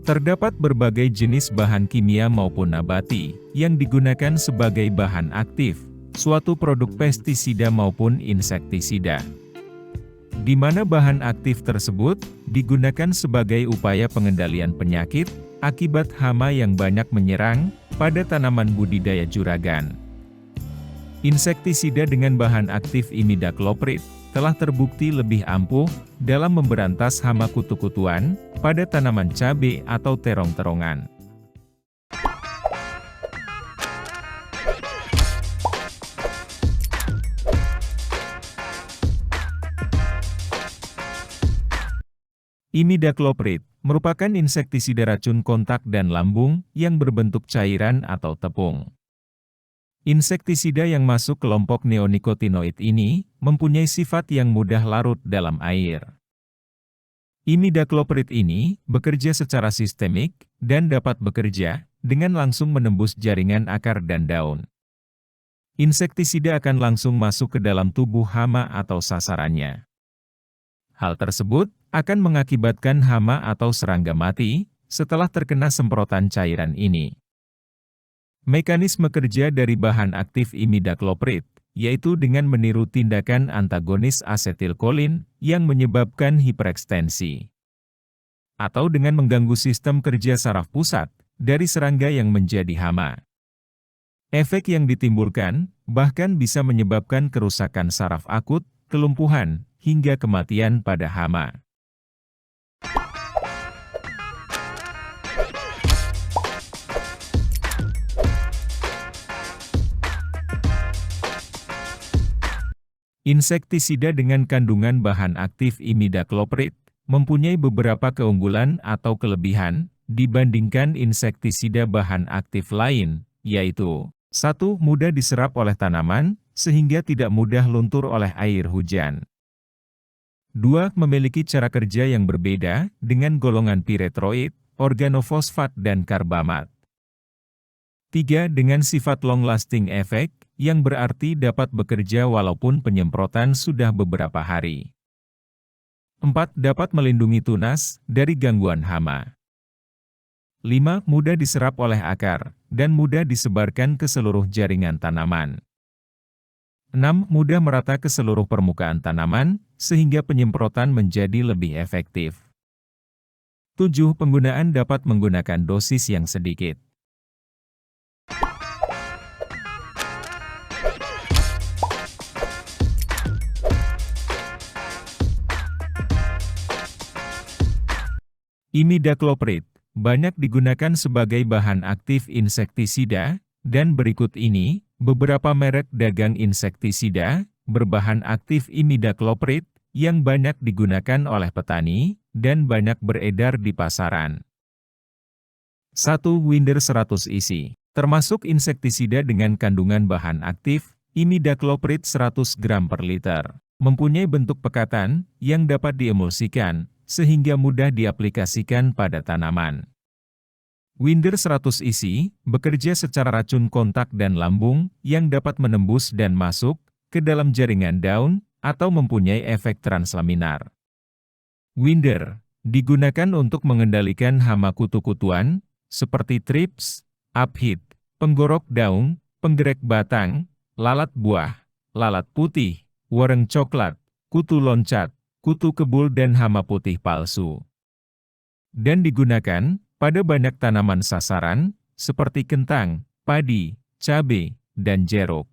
Terdapat berbagai jenis bahan kimia maupun nabati yang digunakan sebagai bahan aktif, suatu produk pestisida maupun insektisida. Di mana bahan aktif tersebut digunakan sebagai upaya pengendalian penyakit akibat hama yang banyak menyerang pada tanaman budidaya juragan. Insektisida dengan bahan aktif imidacloprid telah terbukti lebih ampuh dalam memberantas hama kutu-kutuan pada tanaman cabai atau terong-terongan. Imidacloprid merupakan insektisida racun kontak dan lambung yang berbentuk cairan atau tepung. Insektisida yang masuk kelompok neonikotinoid ini mempunyai sifat yang mudah larut dalam air. Imidacloprid ini bekerja secara sistemik dan dapat bekerja dengan langsung menembus jaringan akar dan daun. Insektisida akan langsung masuk ke dalam tubuh hama atau sasarannya. Hal tersebut akan mengakibatkan hama atau serangga mati setelah terkena semprotan cairan ini. Mekanisme kerja dari bahan aktif imidacloprid, yaitu dengan meniru tindakan antagonis asetilkolin yang menyebabkan hiperekstensi. Atau dengan mengganggu sistem kerja saraf pusat dari serangga yang menjadi hama. Efek yang ditimbulkan bahkan bisa menyebabkan kerusakan saraf akut, kelumpuhan, hingga kematian pada hama. Insektisida dengan kandungan bahan aktif imidacloprid mempunyai beberapa keunggulan atau kelebihan dibandingkan insektisida bahan aktif lain, yaitu 1. Mudah diserap oleh tanaman, sehingga tidak mudah luntur oleh air hujan. 2. Memiliki cara kerja yang berbeda dengan golongan piretroid, organofosfat dan karbamat. 3. Dengan sifat long-lasting effect, yang berarti dapat bekerja walaupun penyemprotan sudah beberapa hari. 4. Dapat melindungi tunas dari gangguan hama. 5. Mudah diserap oleh akar, dan mudah disebarkan ke seluruh jaringan tanaman. 6. Mudah merata ke seluruh permukaan tanaman, sehingga penyemprotan menjadi lebih efektif. 7. Penggunaan dapat menggunakan dosis yang sedikit. Imidacloprid banyak digunakan sebagai bahan aktif insektisida, dan berikut ini beberapa merek dagang insektisida berbahan aktif imidacloprid yang banyak digunakan oleh petani dan banyak beredar di pasaran. 1. Winder 100 isi, termasuk insektisida dengan kandungan bahan aktif imidacloprid 100 gram per liter, mempunyai bentuk pekatan yang dapat diemulsikan sehingga mudah diaplikasikan pada tanaman. Winder 100 isi bekerja secara racun kontak dan lambung yang dapat menembus dan masuk ke dalam jaringan daun atau mempunyai efek translaminar. Winder digunakan untuk mengendalikan hama kutu-kutuan seperti trips, aphid, penggorok daun, penggerek batang, lalat buah, lalat putih, wareng coklat, kutu loncat, kutu kebul dan hama putih palsu. Dan digunakan pada banyak tanaman sasaran, seperti kentang, padi, cabai, dan jeruk.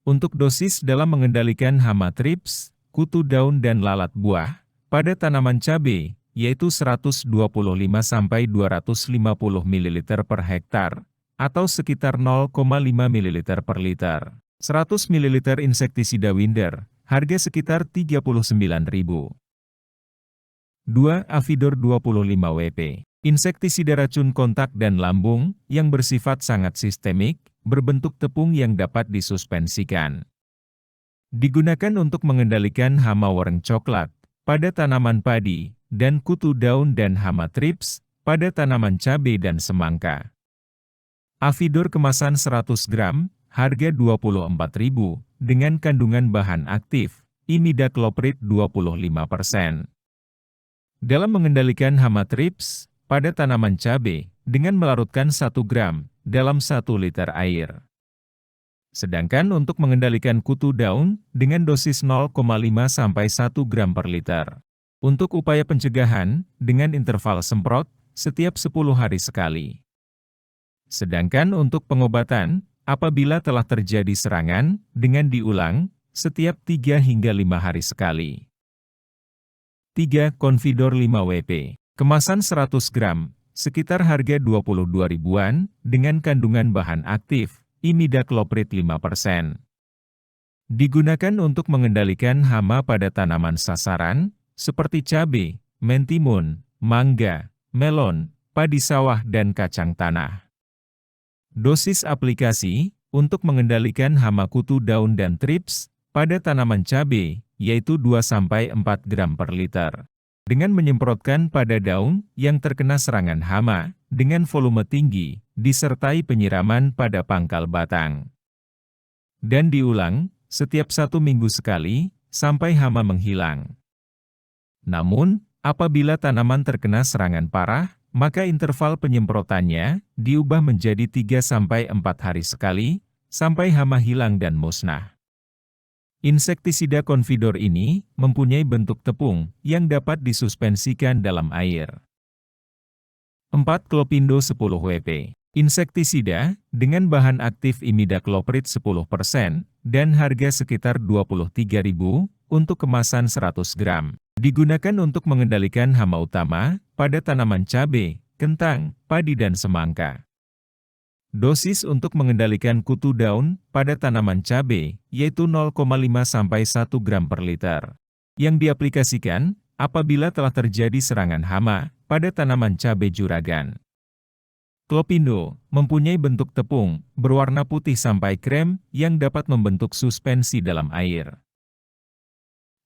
Untuk dosis dalam mengendalikan hama trips, kutu daun dan lalat buah, pada tanaman cabai, yaitu 125–250 ml per hektar, atau sekitar 0,5 ml per liter. 100 ml insektisida Winder, harga sekitar Rp39.000. 2. Avidor 25 WP. Insektisida racun kontak dan lambung, yang bersifat sangat sistemik, berbentuk tepung yang dapat disuspensikan. Digunakan untuk mengendalikan hama wareng coklat, pada tanaman padi, dan kutu daun dan hama trips, pada tanaman cabai dan semangka. Avidor kemasan 100 gram, harga Rp24.000, dengan kandungan bahan aktif, imidacloprid 25%. Dalam mengendalikan hama trips, pada tanaman cabai dengan melarutkan 1 gram dalam 1 liter air. Sedangkan untuk mengendalikan kutu daun dengan dosis 0,5 sampai 1 gram per liter. Untuk upaya pencegahan dengan interval semprot setiap 10 hari sekali. Sedangkan untuk pengobatan, apabila telah terjadi serangan, dengan diulang setiap 3 hingga 5 hari sekali. 3. Confidor 5 WP. Kemasan 100 gram, sekitar harga 22 ribuan, dengan kandungan bahan aktif, imidacloprid 5%. Digunakan untuk mengendalikan hama pada tanaman sasaran, seperti cabai, mentimun, mangga, melon, padi sawah dan kacang tanah. Dosis aplikasi, untuk mengendalikan hama kutu daun dan trips, pada tanaman cabai, yaitu 2-4 gram per liter. Dengan menyemprotkan pada daun yang terkena serangan hama, dengan volume tinggi, disertai penyiraman pada pangkal batang. Dan diulang, setiap 1 minggu sekali, sampai hama menghilang. Namun, apabila tanaman terkena serangan parah, maka interval penyemprotannya diubah menjadi 3-4 hari sekali, sampai hama hilang dan musnah. Insektisida Confidor ini mempunyai bentuk tepung yang dapat disuspensikan dalam air. 4. Clopindo 10 WP. Insektisida dengan bahan aktif imidacloprid 10% dan harga sekitar 23.000 untuk kemasan 100 gram. Digunakan untuk mengendalikan hama utama pada tanaman cabai, kentang, padi dan semangka. Dosis untuk mengendalikan kutu daun pada tanaman cabai, yaitu 0,5 sampai 1 gram per liter. Yang diaplikasikan apabila telah terjadi serangan hama pada tanaman cabai juragan. Clopindo mempunyai bentuk tepung berwarna putih sampai krem yang dapat membentuk suspensi dalam air.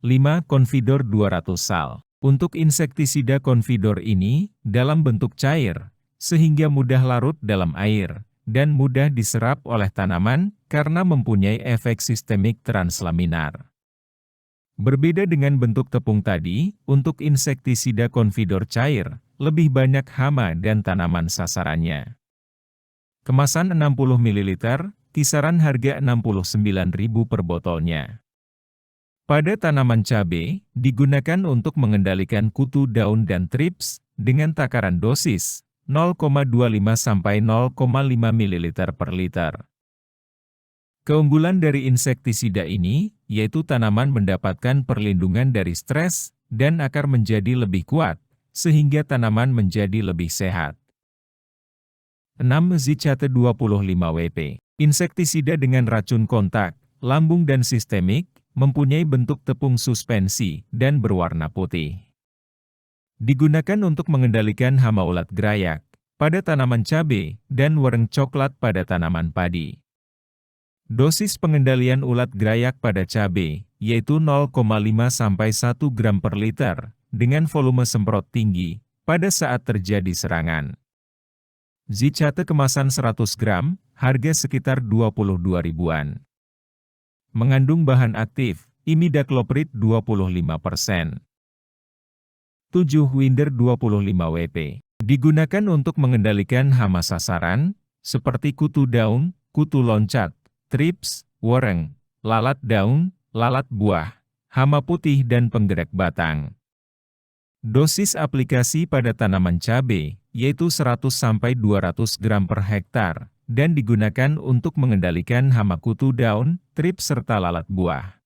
5. Confidor 200 sal. Untuk insektisida Confidor ini dalam bentuk cair, sehingga mudah larut dalam air dan mudah diserap oleh tanaman karena mempunyai efek sistemik translaminar. Berbeda dengan bentuk tepung tadi, untuk insektisida Confidor cair, lebih banyak hama dan tanaman sasarannya. Kemasan 60 ml, kisaran harga 69.000 per botolnya. Pada tanaman cabai, digunakan untuk mengendalikan kutu daun dan trips dengan takaran dosis 0,25 sampai 0,5 ml per liter. Keunggulan dari insektisida ini, yaitu tanaman mendapatkan perlindungan dari stres dan akar menjadi lebih kuat, sehingga tanaman menjadi lebih sehat. 6. Zicate 25 WP. Insektisida dengan racun kontak, lambung dan sistemik, mempunyai bentuk tepung suspensi dan berwarna putih. Digunakan untuk mengendalikan hama ulat gerayak pada tanaman cabai dan wereng coklat pada tanaman padi. Dosis pengendalian ulat gerayak pada cabai, yaitu 0,5 sampai 1 gram per liter, dengan volume semprot tinggi, pada saat terjadi serangan. Zicate kemasan 100 gram, harga sekitar 22 ribuan. Mengandung bahan aktif, imidacloprid 25%. 7. Winder 25 WP. Digunakan untuk mengendalikan hama sasaran, seperti kutu daun, kutu loncat, trips, wereng, lalat daun, lalat buah, hama putih dan penggerak batang. Dosis aplikasi pada tanaman cabai, yaitu 100-200 gram per hektar, dan digunakan untuk mengendalikan hama kutu daun, trips serta lalat buah.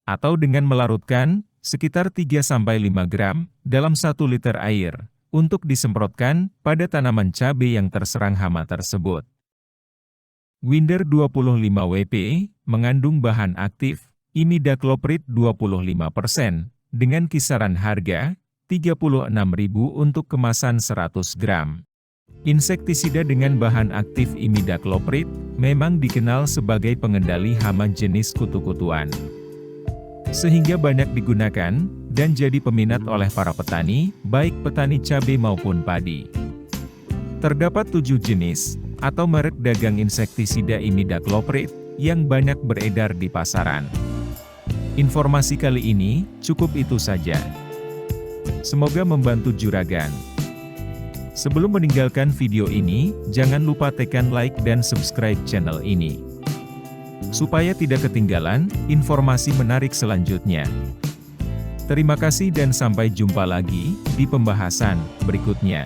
Atau dengan melarutkan, sekitar 3-5 gram, dalam 1 liter air, untuk disemprotkan pada tanaman cabai yang terserang hama tersebut. Winder 25 WP, mengandung bahan aktif, imidacloprid 25%, dengan kisaran harga, 36.000 untuk kemasan 100 gram. Insektisida dengan bahan aktif imidacloprid, memang dikenal sebagai pengendali hama jenis kutu-kutuan. Sehingga banyak digunakan, dan jadi peminat oleh para petani, baik petani cabai maupun padi. Terdapat 7 jenis, atau merek dagang insektisida imidacloprid, yang banyak beredar di pasaran. Informasi kali ini, cukup itu saja. Semoga membantu juragan. Sebelum meninggalkan video ini, jangan lupa tekan like dan subscribe channel ini, supaya tidak ketinggalan informasi menarik selanjutnya. Terima kasih dan sampai jumpa lagi di pembahasan berikutnya.